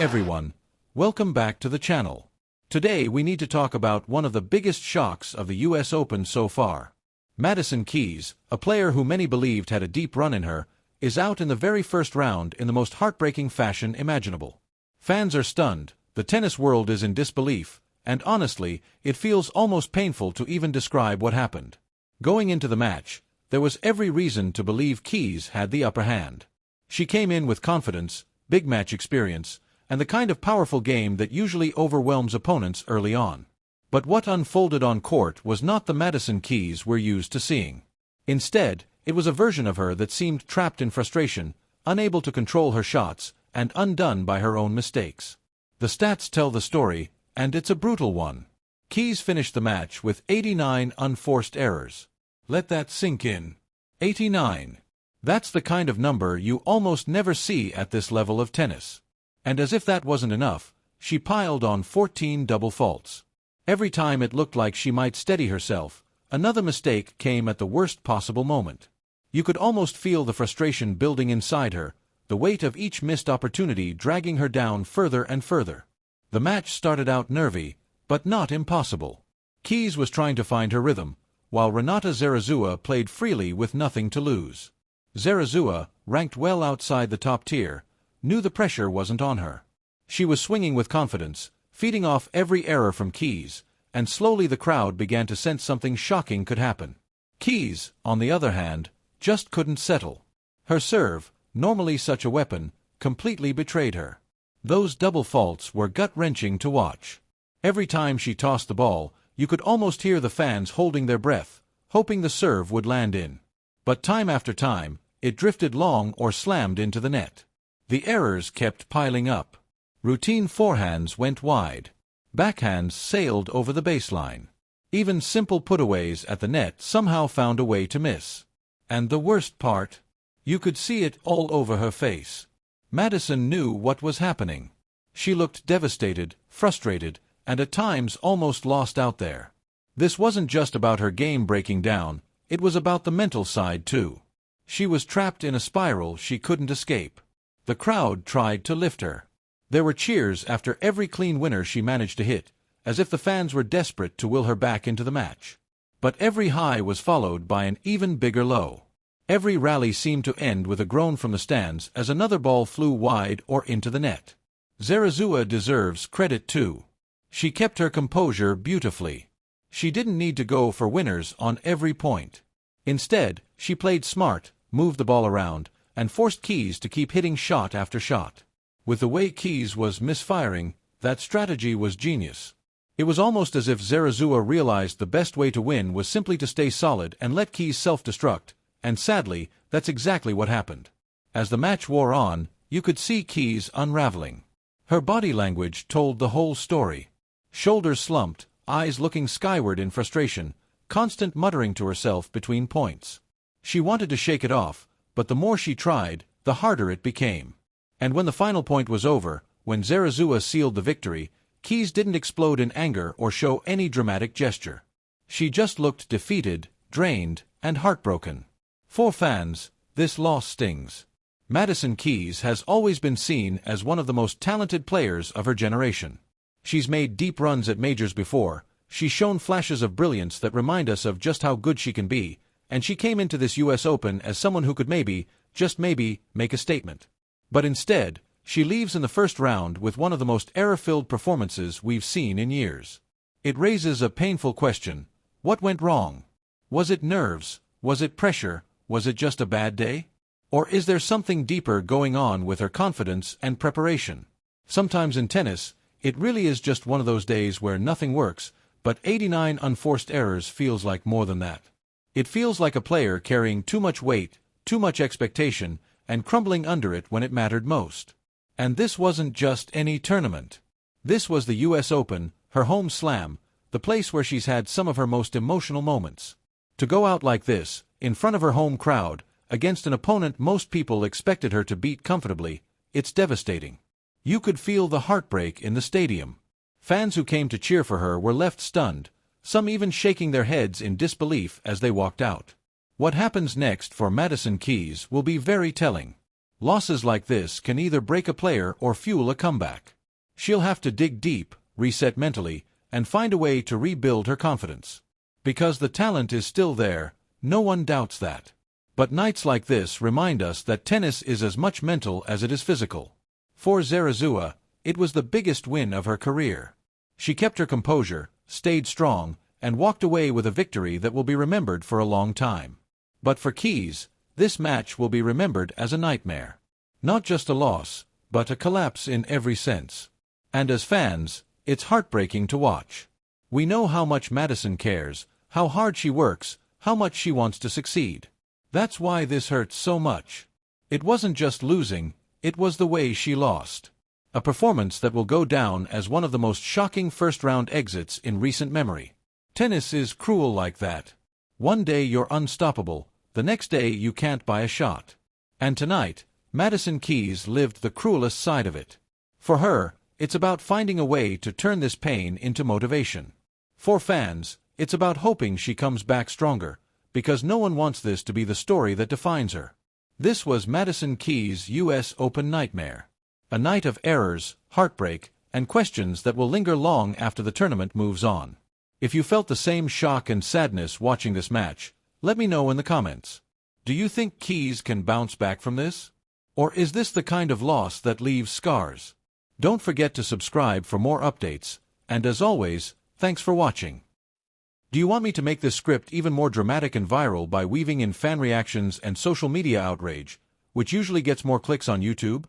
everyone, welcome back to the channel. Today we need to talk about one of the biggest shocks of the US Open so far. Madison Keys, a player who many believed had a deep run in her, is out in the very first round in the most heartbreaking fashion imaginable. Fans are stunned, the tennis world is in disbelief, and honestly, it feels almost painful to even describe what happened. Going into the match, there was every reason to believe Keys had the upper hand. She came in with confidence, big match experience, and the kind of powerful game that usually overwhelms opponents early on. But what unfolded on court was not the Madison Keys we're used to seeing. Instead, it was a version of her that seemed trapped in frustration, unable to control her shots, and undone by her own mistakes. The stats tell the story, and it's a brutal one. Keys finished the match with 89 unforced errors. Let that sink in. 89. That's the kind of number you almost never see at this level of tennis. And as if that wasn't enough, she piled on 14 double faults. Every time it looked like she might steady herself, another mistake came at the worst possible moment. You could almost feel the frustration building inside her, the weight of each missed opportunity dragging her down further and further. The match started out nervy, but not impossible. Keys was trying to find her rhythm, while Renata Zarazua played freely with nothing to lose. Zarazua, ranked well outside the top tier, knew the pressure wasn't on her. She was swinging with confidence, feeding off every error from Keys, and slowly the crowd began to sense something shocking could happen. Keys, on the other hand, just couldn't settle. Her serve, normally such a weapon, completely betrayed her. Those double faults were gut-wrenching to watch. Every time she tossed the ball, you could almost hear the fans holding their breath, hoping the serve would land in. But time after time, it drifted long or slammed into the net. The errors kept piling up. Routine forehands went wide. Backhands sailed over the baseline. Even simple putaways at the net somehow found a way to miss. And the worst part? You could see it all over her face. Madison knew what was happening. She looked devastated, frustrated, and at times almost lost out there. This wasn't just about her game breaking down, it was about the mental side too. She was trapped in a spiral she couldn't escape. The crowd tried to lift her. There were cheers after every clean winner she managed to hit, as if the fans were desperate to will her back into the match. But every high was followed by an even bigger low. Every rally seemed to end with a groan from the stands as another ball flew wide or into the net. Zarazua deserves credit too. She kept her composure beautifully. She didn't need to go for winners on every point. Instead, she played smart, moved the ball around, and forced Keys to keep hitting shot after shot. With the way Keys was misfiring, that strategy was genius. It was almost as if Zarazua realized the best way to win was simply to stay solid and let Keys self-destruct, and sadly, that's exactly what happened. As the match wore on, you could see Keys unraveling. Her body language told the whole story. Shoulders slumped, eyes looking skyward in frustration, constant muttering to herself between points. She wanted to shake it off, but the more she tried, the harder it became. And when the final point was over, when Zarazua sealed the victory, Keys didn't explode in anger or show any dramatic gesture. She just looked defeated, drained, and heartbroken. For fans, this loss stings. Madison Keys has always been seen as one of the most talented players of her generation. She's made deep runs at majors before, she's shown flashes of brilliance that remind us of just how good she can be, and she came into this US Open as someone who could maybe, just maybe, make a statement. But instead, she leaves in the first round with one of the most error-filled performances we've seen in years. It raises a painful question. What went wrong? Was it nerves? Was it pressure? Was it just a bad day? Or is there something deeper going on with her confidence and preparation? Sometimes in tennis, it really is just one of those days where nothing works, but 89 unforced errors feels like more than that. It feels like a player carrying too much weight, too much expectation, and crumbling under it when it mattered most. And this wasn't just any tournament. This was the US Open, her home slam, the place where she's had some of her most emotional moments. To go out like this, in front of her home crowd, against an opponent most people expected her to beat comfortably, it's devastating. You could feel the heartbreak in the stadium. Fans who came to cheer for her were left stunned, some even shaking their heads in disbelief as they walked out. What happens next for Madison Keys will be very telling. Losses like this can either break a player or fuel a comeback. She'll have to dig deep, reset mentally, and find a way to rebuild her confidence. Because the talent is still there, no one doubts that. But nights like this remind us that tennis is as much mental as it is physical. For Zarazua, it was the biggest win of her career. She kept her composure, stayed strong, and walked away with a victory that will be remembered for a long time. But for Keys, this match will be remembered as a nightmare. Not just a loss, but a collapse in every sense. And as fans, it's heartbreaking to watch. We know how much Madison cares, how hard she works, how much she wants to succeed. That's why this hurts so much. It wasn't just losing, it was the way she lost. A performance that will go down as one of the most shocking first-round exits in recent memory. Tennis is cruel like that. One day you're unstoppable, the next day you can't buy a shot. And tonight, Madison Keys lived the cruelest side of it. For her, it's about finding a way to turn this pain into motivation. For fans, it's about hoping she comes back stronger, because no one wants this to be the story that defines her. This was Madison Keys' U.S. Open nightmare. A night of errors, heartbreak, and questions that will linger long after the tournament moves on. If you felt the same shock and sadness watching this match, let me know in the comments. Do you think Keys can bounce back from this? Or is this the kind of loss that leaves scars? Don't forget to subscribe for more updates, and as always, thanks for watching. Do you want me to make this script even more dramatic and viral by weaving in fan reactions and social media outrage, which usually gets more clicks on YouTube?